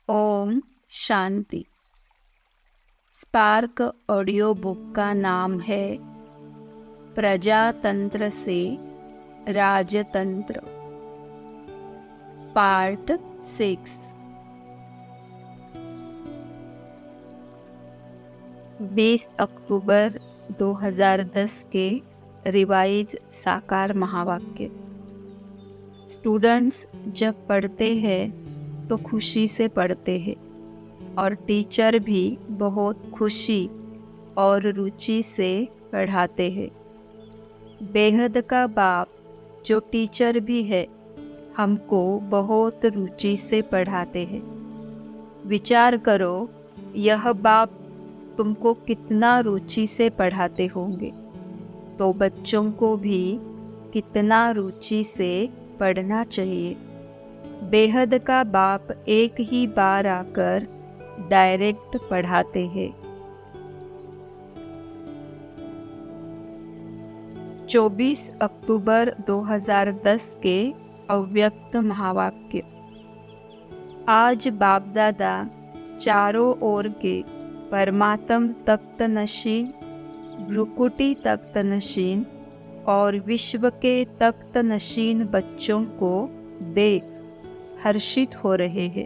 Om Shanti. Spark audio book का नाम है प्रजातंत्र से राजतंत्र, पार्ट 6। 20 अक्टूबर 2010 के रिवाइज साकार महावाक्य। स्टूडेंट्स जब पढ़ते हैं तो खुशी से पढ़ते हैं और टीचर भी बहुत खुशी और रुचि से पढ़ाते हैं। बेहद का बाप जो टीचर भी है हमको बहुत रुचि से पढ़ाते हैं। विचार करो, यह बाप तुमको कितना रुचि से पढ़ाते होंगे, तो बच्चों को भी कितना रुचि से पढ़ना चाहिए। बेहद का बाप एक ही बार आकर डायरेक्ट पढ़ाते हैं। 24 अक्टूबर 2010 के अव्यक्त महावाक्य। आज बाप दादा चारों ओर के परमात्म तख्त नशीन, भ्रुकुटी तख्त नशीन और विश्व के तख्त नशीन बच्चों को देख हर्षित हो रहे हैं।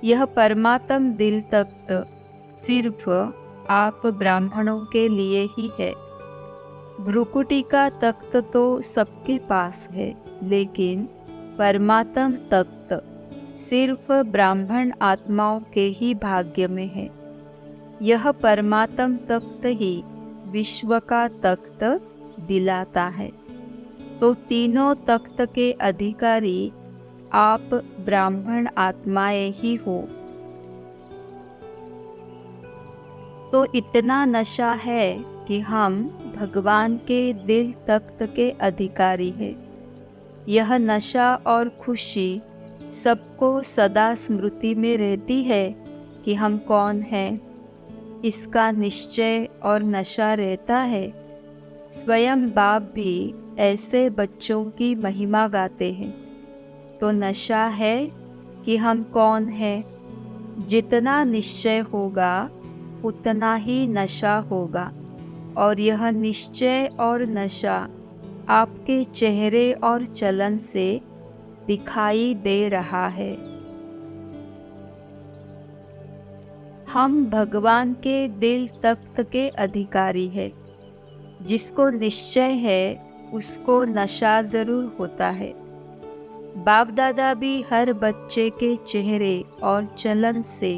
यह परमात्म दिल तख्त सिर्फ आप ब्राह्मणों के लिए ही है। भ्रुकुटी का तख्त तो सबके पास है, लेकिन परमात्म तख्त सिर्फ ब्राह्मण आत्माओं के ही भाग्य में है। यह परमात्म तख्त ही विश्व का तख्त दिलाता है। तो तीनों तख्त के अधिकारी आप ब्राह्मण आत्माएं ही हो। तो इतना नशा है कि हम भगवान के दिल तख्त के अधिकारी हैं। यह नशा और खुशी सबको सदा स्मृति में रहती है कि हम कौन हैं। इसका निश्चय और नशा रहता है। स्वयं बाप भी ऐसे बच्चों की महिमा गाते हैं। तो नशा है कि हम कौन हैं। जितना निश्चय होगा उतना ही नशा होगा, और यह निश्चय और नशा आपके चेहरे और चलन से दिखाई दे रहा है। हम भगवान के दिल तख्त के अधिकारी हैं। जिसको निश्चय है उसको नशा जरूर होता है। बाप दादा भी हर बच्चे के चेहरे और चलन से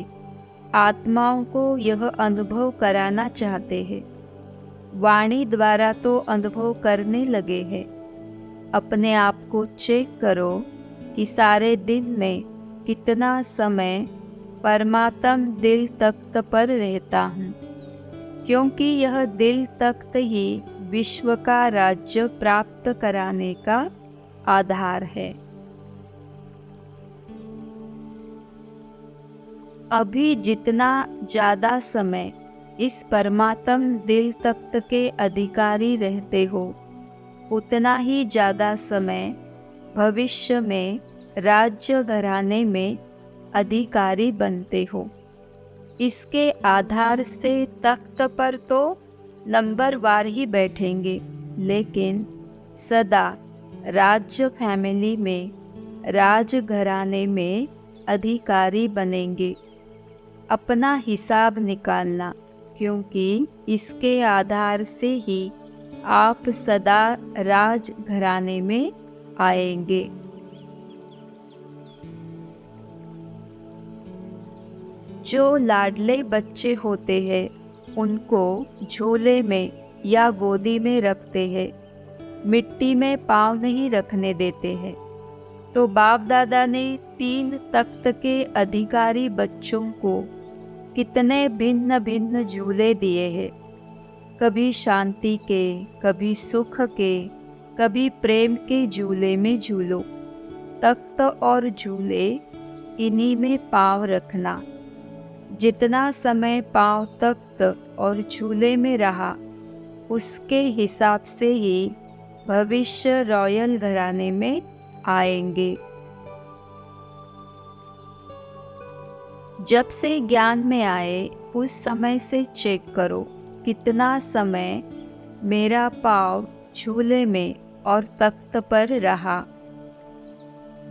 आत्माओं को यह अनुभव कराना चाहते हैं। वाणी द्वारा तो अनुभव करने लगे हैं। अपने आप को चेक करो कि सारे दिन में कितना समय परमात्म दिल तख्त पर रहता हूँ, क्योंकि यह दिल तख्त ही विश्व का राज्य प्राप्त कराने का आधार है। अभी जितना ज़्यादा समय इस परमात्म दिल तख्त के अधिकारी रहते हो, उतना ही ज़्यादा समय भविष्य में राज्य घराने में अधिकारी बनते हो। इसके आधार से तख्त पर तो नंबरवार ही बैठेंगे, लेकिन सदा राज्य फैमिली में, राज घराने में अधिकारी बनेंगे। अपना हिसाब निकालना, क्योंकि इसके आधार से ही आप सदा राज घराने में आएंगे। जो लाडले बच्चे होते हैं उनको झोले में या गोदी में रखते हैं, मिट्टी में पाँव नहीं रखने देते हैं। तो बाप दादा ने 3 तख्त के अधिकारी बच्चों को कितने भिन्न भिन्न झूले दिए हैं। कभी शांति के, कभी सुख के, कभी प्रेम के झूले में झूलो। तख्त और झूले इन्हीं में पाँव रखना। जितना समय पाँव तख्त और झूले में रहा, उसके हिसाब से ही भविष्य रॉयल घराने में आएंगे। जब से ज्ञान में आए उस समय से चेक करो कितना समय मेरा पाँव झूले में और तख्त पर रहा।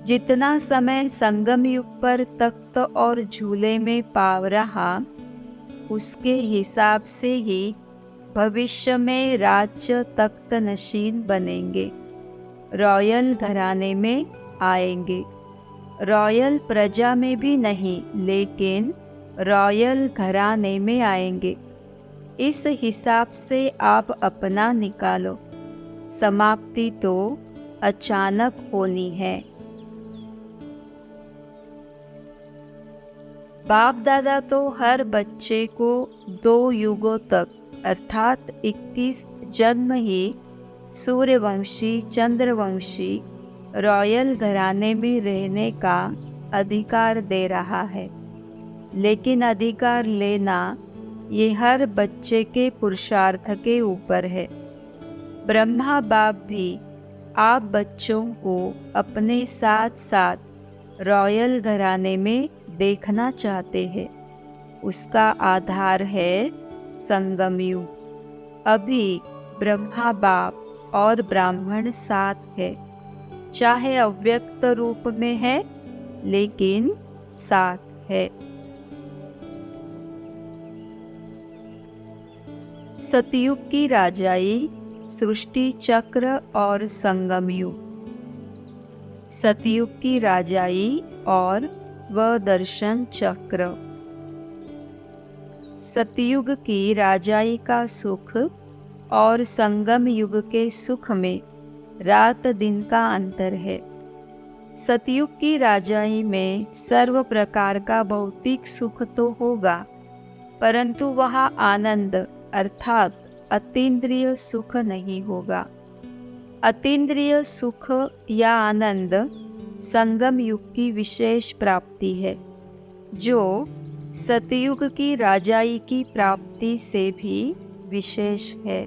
जितना समय संगम युग पर तख्त और झूले में पाँव रहा, उसके हिसाब से ही भविष्य में राज्य तख्त नशीन बनेंगे, रॉयल घराने में आएंगे। रॉयल प्रजा में भी नहीं, लेकिन रॉयल घराने में आएंगे। इस हिसाब से आप अपना निकालो। समाप्ति तो अचानक होनी है। बाप दादा तो हर बच्चे को 2 युगों तक अर्थात 21 जन्म ही सूर्यवंशी चंद्रवंशी रॉयल घराने में रहने का अधिकार दे रहा है, लेकिन अधिकार लेना ये हर बच्चे के पुरुषार्थ के ऊपर है। ब्रह्मा बाप भी आप बच्चों को अपने साथ साथ रॉयल घराने में देखना चाहते हैं। उसका आधार है संगम युग। अभी ब्रह्मा बाप और ब्राह्मण साथ है, चाहे अव्यक्त रूप में है, लेकिन साथ है। सतयुग की राजाई, सृष्टि चक्र और संगम युग। सतयुग की राजाई और स्वदर्शन चक्र। सतयुग की राजाई का सुख और संगम युग के सुख में रात दिन का अंतर है। सतयुग की राजाई में सर्व प्रकार का भौतिक सुख तो होगा, परंतु वहाँ आनंद अर्थात अतीन्द्रिय सुख नहीं होगा। अतीन्द्रिय सुख या आनंद संगम युग की विशेष प्राप्ति है, जो सतयुग की राजाई की प्राप्ति से भी विशेष है।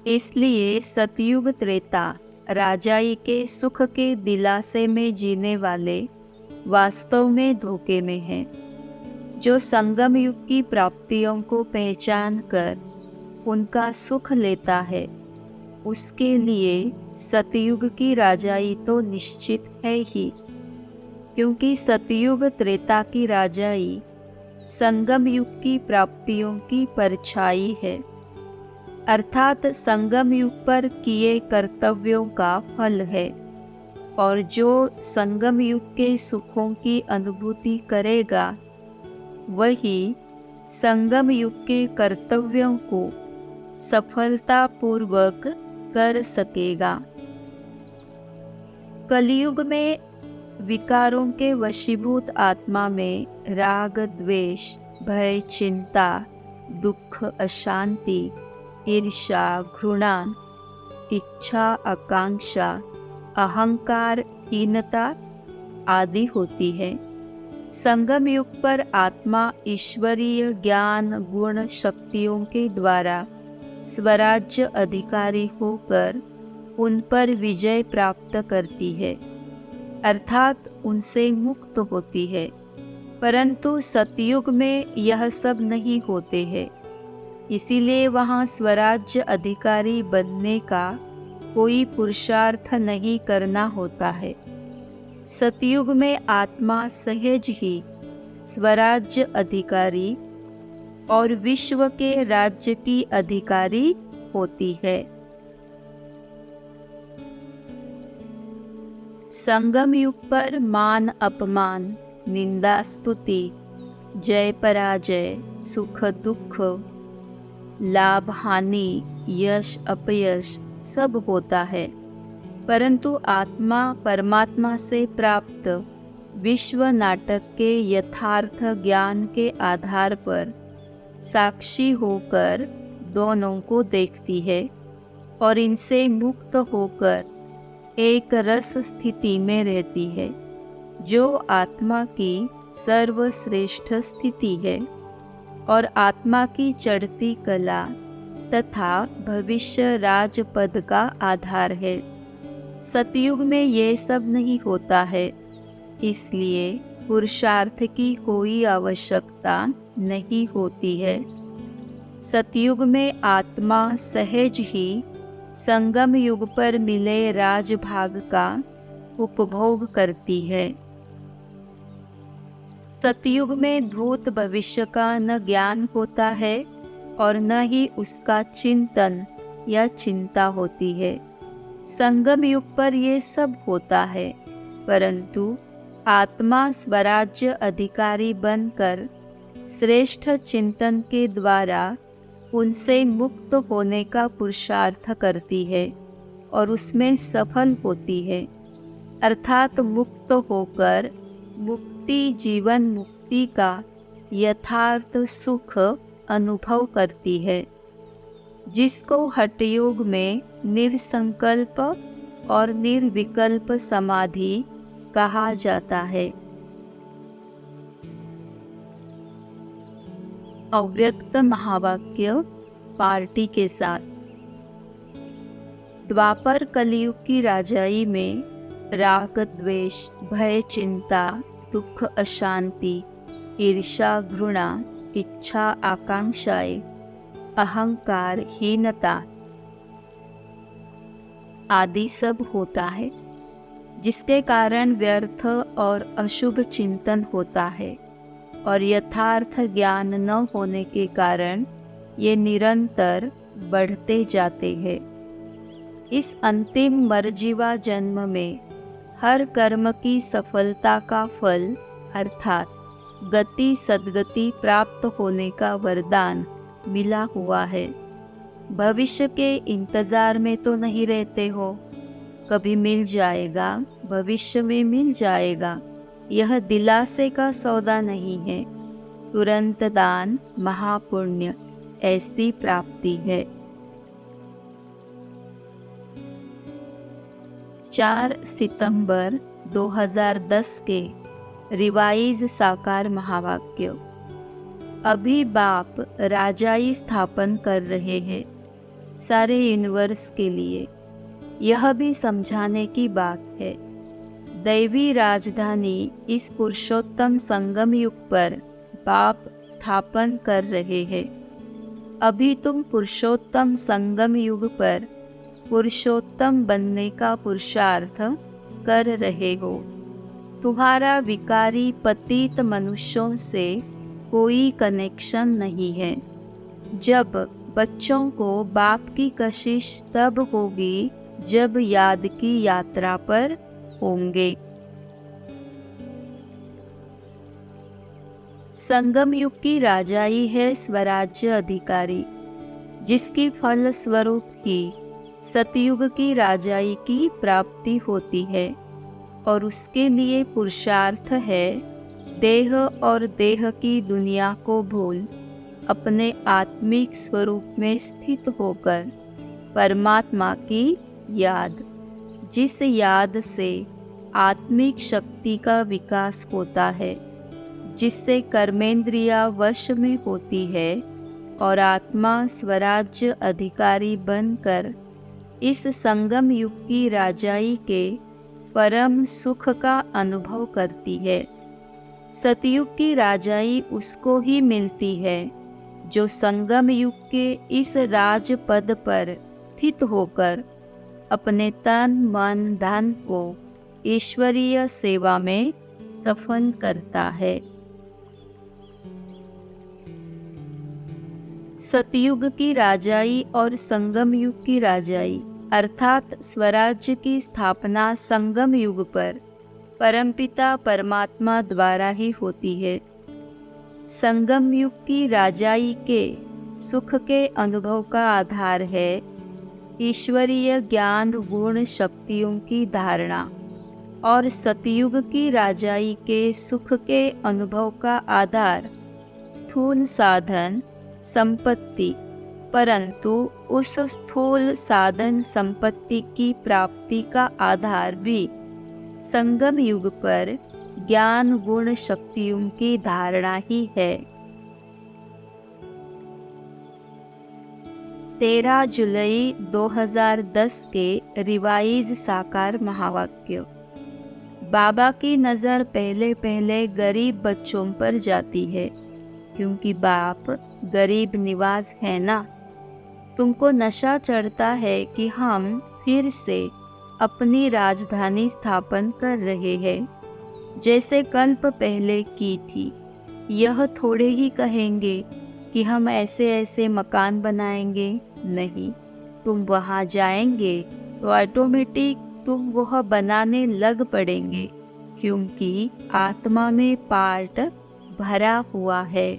इसलिए सतयुग त्रेता राजाई के सुख के दिलासे में जीने वाले वास्तव में धोखे में हैं। जो संगम युग की प्राप्तियों को पहचान कर उनका सुख लेता है, उसके लिए सतयुग की राजाई तो निश्चित है ही, क्योंकि सतयुग त्रेता की राजाई संगम युग की प्राप्तियों की परछाई है, अर्थात संगम युग पर किए कर्तव्यों का फल है। और जो संगम युग के सुखों की अनुभूति करेगा, वही संगम युग के कर्तव्यों को सफलतापूर्वक कर सकेगा। कलयुग में विकारों के वशीभूत आत्मा में राग द्वेष भय चिंता दुख अशांति ईर्ष्या घृणा इच्छा आकांक्षा अहंकार हीनता आदि होती है। संगम युग पर आत्मा ईश्वरीय ज्ञान गुण शक्तियों के द्वारा स्वराज्य अधिकारी होकर उन पर विजय प्राप्त करती है, अर्थात उनसे मुक्त होती है। परंतु सतयुग में यह सब नहीं होते हैं, इसीलिए वहाँ स्वराज्य अधिकारी बनने का कोई पुरुषार्थ नहीं करना होता है। सतयुग में आत्मा सहज ही स्वराज्य अधिकारी और विश्व के राज्य की अधिकारी होती है। संगम युग पर मान अपमान निंदा स्तुति जय पराजय सुख दुख लाभ हानि यश अपयश सब होता है, परंतु आत्मा परमात्मा से प्राप्त विश्व नाटक के यथार्थ ज्ञान के आधार पर साक्षी होकर दोनों को देखती है और इनसे मुक्त होकर एक रस स्थिति में रहती है, जो आत्मा की सर्वश्रेष्ठ स्थिति है और आत्मा की चढ़ती कला तथा भविष्य राजपद का आधार है। सतयुग में ये सब नहीं होता है, इसलिए पुरुषार्थ की कोई आवश्यकता नहीं होती है। सतयुग में आत्मा सहज ही संगम युग पर मिले राजभाग का उपभोग करती है। सतयुग में भूत भविष्य का न ज्ञान होता है और न ही उसका चिंतन या चिंता होती है। संगम युग पर ये सब होता है, परंतु आत्मा स्वराज्य अधिकारी बनकर श्रेष्ठ चिंतन के द्वारा उनसे मुक्त होने का पुरुषार्थ करती है और उसमें सफल होती है, अर्थात मुक्त होकर मुक्ति जीवन मुक्ति का यथार्थ सुख अनुभव करती है, जिसको हठयोग में निर्संकल्प और निर्विकल्प समाधि कहा जाता है। अव्यक्त महावाक्य पार्टी के साथ। द्वापर कलियुग की राजाई में राग द्वेष भय चिंता दुख अशांति ईर्ष्या घृणा इच्छा आकांक्षाएं अहंकार हीनता आदि सब होता है, जिसके कारण व्यर्थ और अशुभ चिंतन होता है और यथार्थ ज्ञान न होने के कारण ये निरंतर बढ़ते जाते हैं। इस अंतिम मरजीवा जन्म में हर कर्म की सफलता का फल अर्थात गति सद्गति प्राप्त होने का वरदान मिला हुआ है। भविष्य के इंतजार में तो नहीं रहते हो, कभी मिल जाएगा, भविष्य में मिल जाएगा, यह दिलासे का सौदा नहीं है। तुरंत दान महापुण्य ऐसी प्राप्ति है। 4 सितंबर 2010 के रिवाइज साकार महावाक्य। अभी बाप राजाई स्थापन कर रहे हैं सारे यूनिवर्स के लिए। यह भी समझाने की बात है, दैवी राजधानी इस पुरुषोत्तम संगम युग पर बाप स्थापन कर रहे हैं। अभी तुम पुरुषोत्तम संगम युग पर पुरुषोत्तम बनने का पुरुषार्थ कर रहे हो। तुम्हारा विकारी पतित मनुष्यों से कोई कनेक्शन नहीं है। जब बच्चों को बाप की कशिश तब होगी जब याद की यात्रा पर होंगे। संगम युग की राजाई है स्वराज्य अधिकारी, जिसकी फल स्वरूप ही सतयुग की राजाई की प्राप्ति होती है और उसके लिए पुरुषार्थ है देह और देह की दुनिया को भूल अपने आत्मिक स्वरूप में स्थित होकर परमात्मा की याद, जिस याद से आत्मिक शक्ति का विकास होता है, जिससे कर्मेंद्रिया वश में होती है और आत्मा स्वराज्य अधिकारी बनकर इस संगम युग की राजाई के परम सुख का अनुभव करती है। सतयुग की राजाई उसको ही मिलती है जो संगम युग के इस राज पद पर स्थित होकर अपने तन मन धन को ईश्वरीय सेवा में सफल करता है। सतयुग की राजाई और संगम युग की राजाई अर्थात स्वराज्य की स्थापना संगम युग पर परमपिता परमात्मा द्वारा ही होती है। संगम युग की राजाई के सुख के अनुभव का आधार है ईश्वरीय ज्ञान गुण शक्तियों की धारणा और सतयुग की राजाई के सुख के अनुभव का आधार स्थूल साधन संपत्ति, परंतु उस स्थूल साधन संपत्ति की प्राप्ति का आधार भी संगम युग पर ज्ञान गुण शक्तियों की धारणा ही है। 13 जुलाई 2010 के रिवाइज साकार महावाक्य। बाबा की नज़र पहले पहले गरीब बच्चों पर जाती है, क्योंकि बाप गरीब निवाज है ना। तुमको नशा चढ़ता है कि हम फिर से अपनी राजधानी स्थापन कर रहे हैं, जैसे कल्प पहले की थी। यह थोड़े ही कहेंगे कि हम ऐसे ऐसे मकान बनाएंगे, नहीं, तुम वहाँ जाएंगे तो ऑटोमेटिक तुम वह बनाने लग पड़ेंगे, क्योंकि आत्मा में पार्ट भरा हुआ है।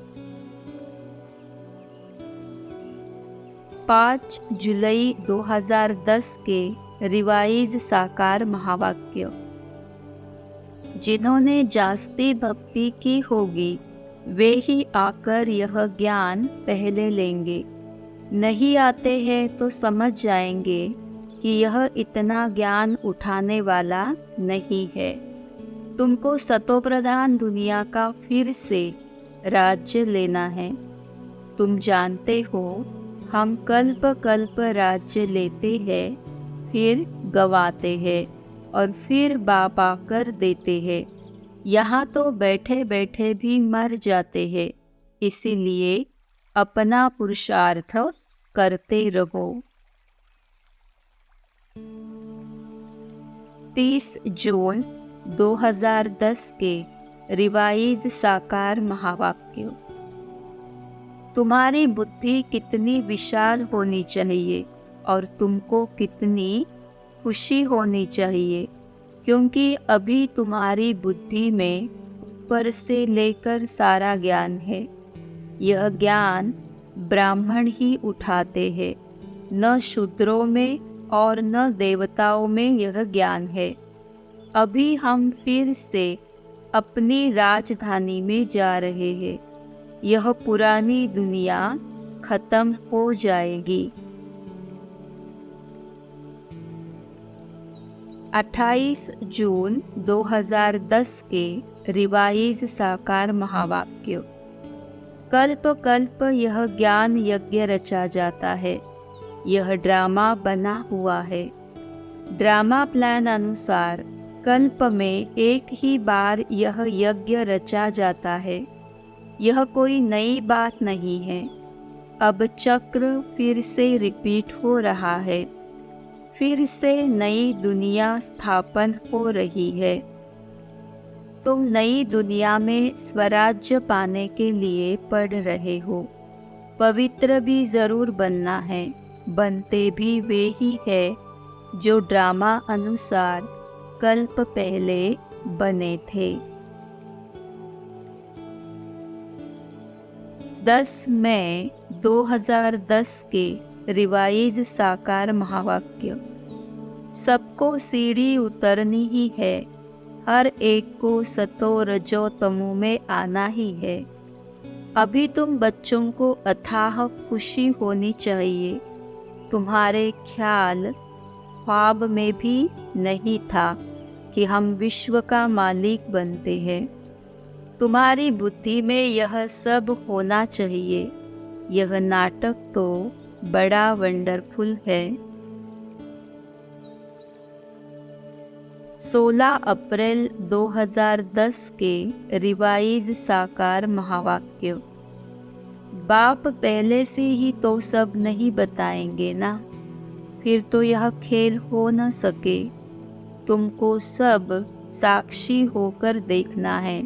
5 जुलाई 2010 के रिवाइज साकार महावाक्य। जिन्होंने जास्ती भक्ति की होगी वे ही आकर यह ज्ञान पहले लेंगे। नहीं आते हैं तो समझ जाएंगे कि यह इतना ज्ञान उठाने वाला नहीं है। तुमको सतोप्रधान दुनिया का फिर से राज्य लेना है। तुम जानते हो हम कल्प कल्प राज्य लेते हैं, फिर गवाते हैं और फिर बाबा कर देते हैं। यहाँ तो बैठे बैठे भी मर जाते हैं, इसीलिए अपना पुरुषार्थ करते रहो। 30 जून 2010 के रिवाइज साकार महावाक्य। तुम्हारी बुद्धि कितनी विशाल होनी चाहिए और तुमको कितनी खुशी होनी चाहिए, क्योंकि अभी तुम्हारी बुद्धि में ऊपर से लेकर सारा ज्ञान है। यह ज्ञान ब्राह्मण ही उठाते हैं, न शूद्रों में और न देवताओं में यह ज्ञान है। अभी हम फिर से अपनी राजधानी में जा रहे हैं। यह पुरानी दुनिया खत्म हो जाएगी। 28 जून 2010 के रिवाइज साकार महावाक्य। कल्प कल्प यह ज्ञान यज्ञ रचा जाता है। यह ड्रामा बना हुआ है। ड्रामा प्लान अनुसार कल्प में एक ही बार यह यज्ञ रचा जाता है। यह कोई नई बात नहीं है। अब चक्र फिर से रिपीट हो रहा है। फिर से नई दुनिया स्थापन हो रही है। तुम नई दुनिया में स्वराज्य पाने के लिए पढ़ रहे हो। पवित्र भी जरूर बनना है। बनते भी वे ही है जो ड्रामा अनुसार कल्प पहले बने थे। 10 मई 2010 के रिवाइज साकार महावाक्य। सबको सीढ़ी उतरनी ही है। हर एक को सतो रजो तमो में आना ही है। अभी तुम बच्चों को अथाह खुशी होनी चाहिए। तुम्हारे ख्याल ख्वाब में भी नहीं था कि हम विश्व का मालिक बनते हैं। तुम्हारी बुद्धि में यह सब होना चाहिए। यह नाटक तो बड़ा वंडरफुल है। 16 अप्रैल 2010 के रिवाइज साकार महावाक्य। बाप पहले से ही तो सब नहीं बताएंगे ना, फिर तो यह खेल हो न सके। तुमको सब साक्षी होकर देखना है।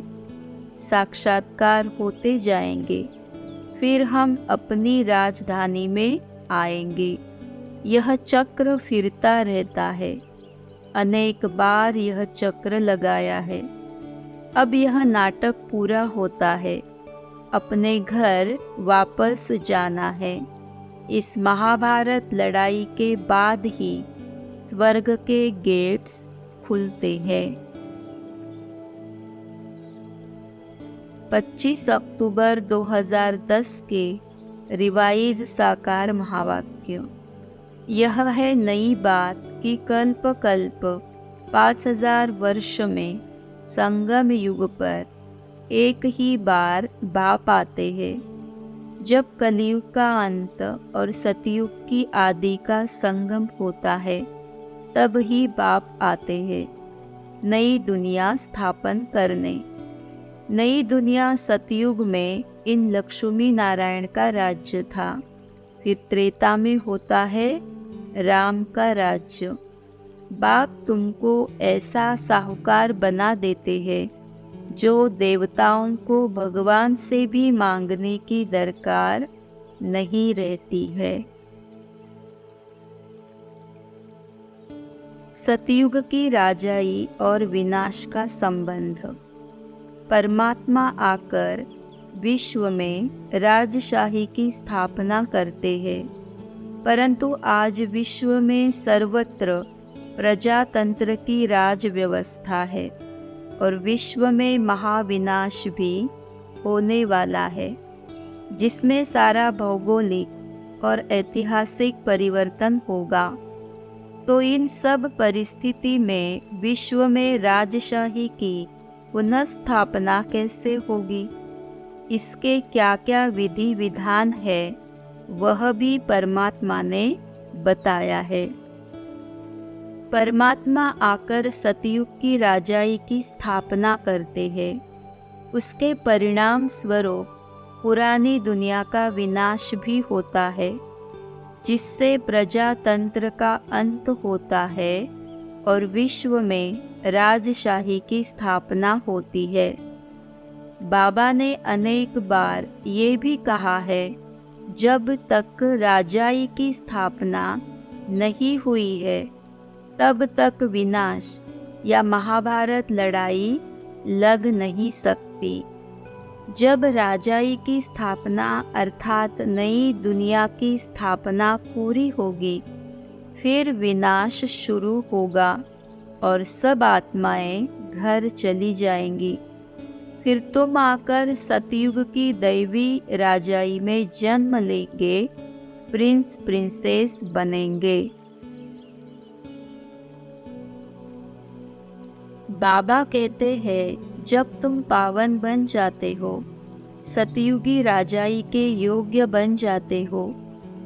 साक्षात्कार होते जाएंगे, फिर हम अपनी राजधानी में आएंगे। यह चक्र फिरता रहता है। अनेक बार यह चक्र लगाया है। अब यह नाटक पूरा होता है। अपने घर वापस जाना है। इस महाभारत लड़ाई के बाद ही स्वर्ग के गेट्स खुलते हैं। 25 अक्टूबर 2010 के रिवाइज साकार महावाक्य। यह है नई बात कि कल्प कल्प 5000 वर्ष में संगम युग पर एक ही बार बाप आते हैं। जब कलयुग का अंत और सतयुग की आदि का संगम होता है, तब ही बाप आते हैं। नई दुनिया स्थापन करने। नई दुनिया सतयुग में इन लक्ष्मी नारायण का राज्य था। फिर त्रेता में होता है राम का राज्य। बाप तुमको ऐसा साहूकार बना देते हैं जो देवताओं को भगवान से भी मांगने की दरकार नहीं रहती है। सतयुग की राजाई और विनाश का संबंध। परमात्मा आकर विश्व में राजशाही की स्थापना करते हैं, परंतु आज विश्व में सर्वत्र प्रजातंत्र की राज व्यवस्था है और विश्व में महाविनाश भी होने वाला है, जिसमें सारा भौगोलिक और ऐतिहासिक परिवर्तन होगा। तो इन सब परिस्थिति में विश्व में राजशाही की पुनर्स्थापना कैसे होगी, इसके क्या क्या विधि विधान है, वह भी परमात्मा ने बताया है। परमात्मा आकर सतयुग की राजाई की स्थापना करते हैं। उसके परिणाम स्वरूप पुरानी दुनिया का विनाश भी होता है, जिससे प्रजातंत्र का अंत होता है और विश्व में राजशाही की स्थापना होती है। बाबा ने अनेक बार ये भी कहा है, जब तक राजाई की स्थापना नहीं हुई है तब तक विनाश या महाभारत लड़ाई लग नहीं सकती। जब राजाई की स्थापना अर्थात नई दुनिया की स्थापना पूरी होगी, फिर विनाश शुरू होगा और सब आत्माएं घर चली जाएंगी। फिर तुम आकर सतयुग की दैवी राजाई में जन्म लेंगे, प्रिंस प्रिंसेस बनेंगे। बाबा कहते हैं, जब तुम पावन बन जाते हो, सतयुगी राजाई के योग्य बन जाते हो,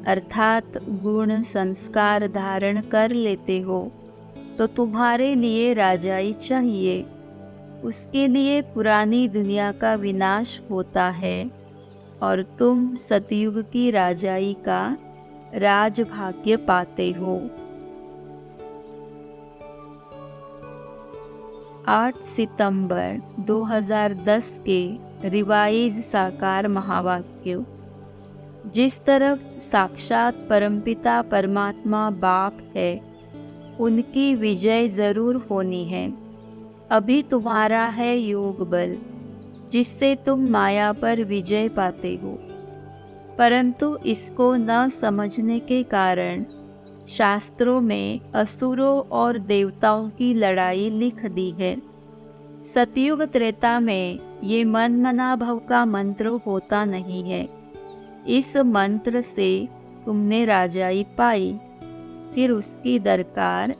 अर्थात गुण संस्कार धारण कर लेते हो, तो तुम्हारे लिए राजाई चाहिए। उसके लिए पुरानी दुनिया का विनाश होता है और तुम सतयुग की राजाई का राजभाग्य पाते हो। 8 सितंबर 2010 के रिवाइज साकार महावाक्य। जिस तरफ साक्षात परमपिता परमात्मा बाप है, उनकी विजय जरूर होनी है। अभी तुम्हारा है योग बल, जिससे तुम माया पर विजय पाते हो, परंतु इसको न समझने के कारण शास्त्रों में असुरों और देवताओं की लड़ाई लिख दी है। सतयुग त्रेता में ये मन मना भव का मंत्र होता नहीं है। इस मंत्र से तुमने राजाई पाई, फिर उसकी दरकार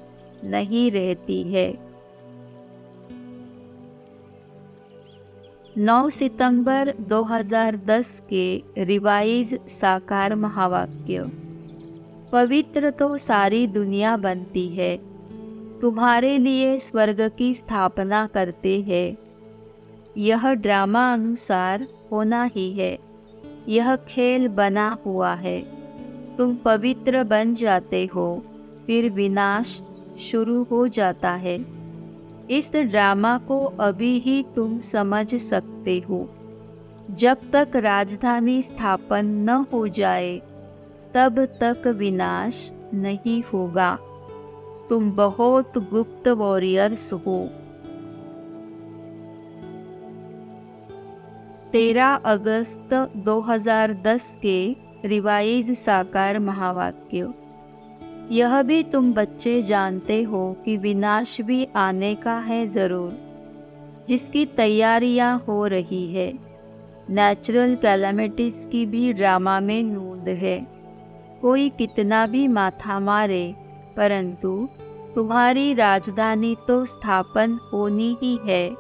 नहीं रहती है। 9 सितंबर 2010 के रिवाइज साकार महावाक्य। पवित्र तो सारी दुनिया बनती है, तुम्हारे लिए स्वर्ग की स्थापना करते हैं। यह ड्रामा अनुसार होना ही है, यह खेल बना हुआ है। तुम पवित्र बन जाते हो, फिर विनाश शुरू हो जाता है। इस ड्रामा को अभी ही तुम समझ सकते हो। जब तक राजधानी स्थापन न हो जाए, तब तक विनाश नहीं होगा। तुम बहुत गुप्त वॉरियर्स हो। 13 अगस्त 2010 के रिवाइज साकार महावाक्य। यह भी तुम बच्चे जानते हो कि विनाश भी आने का है जरूर, जिसकी तैयारियां हो रही है। नेचुरल कैलामिटीज की भी ड्रामा में नोंद है। कोई कितना भी माथा मारे, परंतु तुम्हारी राजधानी तो स्थापन होनी ही है।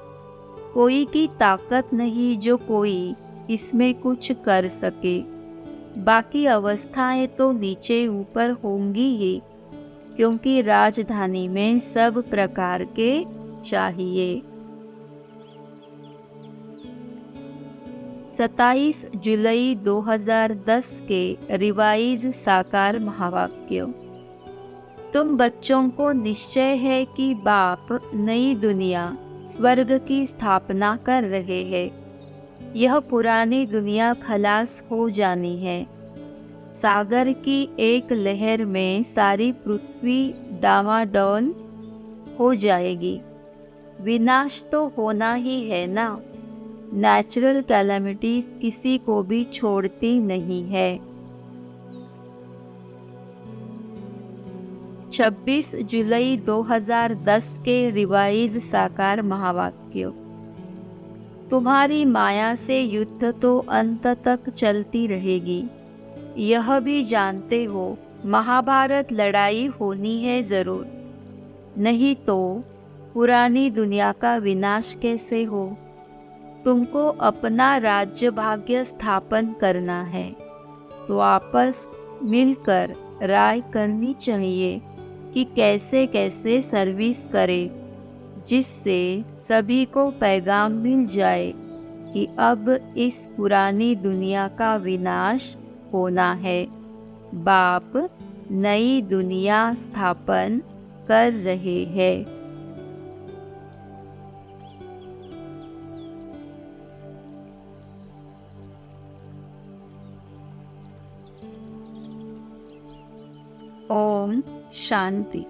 कोई की ताकत नहीं जो कोई इसमें कुछ कर सके। बाकी अवस्थाएं तो नीचे ऊपर होंगी ही, क्योंकि राजधानी में सब प्रकार के चाहिए। 27 जुलाई 2010 के रिवाइज साकार महावाक्य। तुम बच्चों को निश्चय है कि बाप नई दुनिया स्वर्ग की स्थापना कर रहे हैं। यह पुरानी दुनिया खलास हो जानी है। सागर की एक लहर में सारी पृथ्वी डामाडोल हो जाएगी। विनाश तो होना ही है ना। नेचुरल कैलेमिटीज किसी को भी छोड़ती नहीं है। 26 जुलाई 2010 के रिवाइज साकार महावाक्य। तुम्हारी माया से युद्ध तो अंत तक चलती रहेगी। यह भी जानते हो महाभारत लड़ाई होनी है जरूर, नहीं तो पुरानी दुनिया का विनाश कैसे हो। तुमको अपना राज्य भाग्य स्थापन करना है तो आपस मिलकर राय करनी चाहिए कि कैसे कैसे सर्विस करे, जिससे सभी को पैगाम मिल जाए कि अब इस पुरानी दुनिया का विनाश होना है। बाप नई दुनिया स्थापन कर रहे हैं। ओम शांति।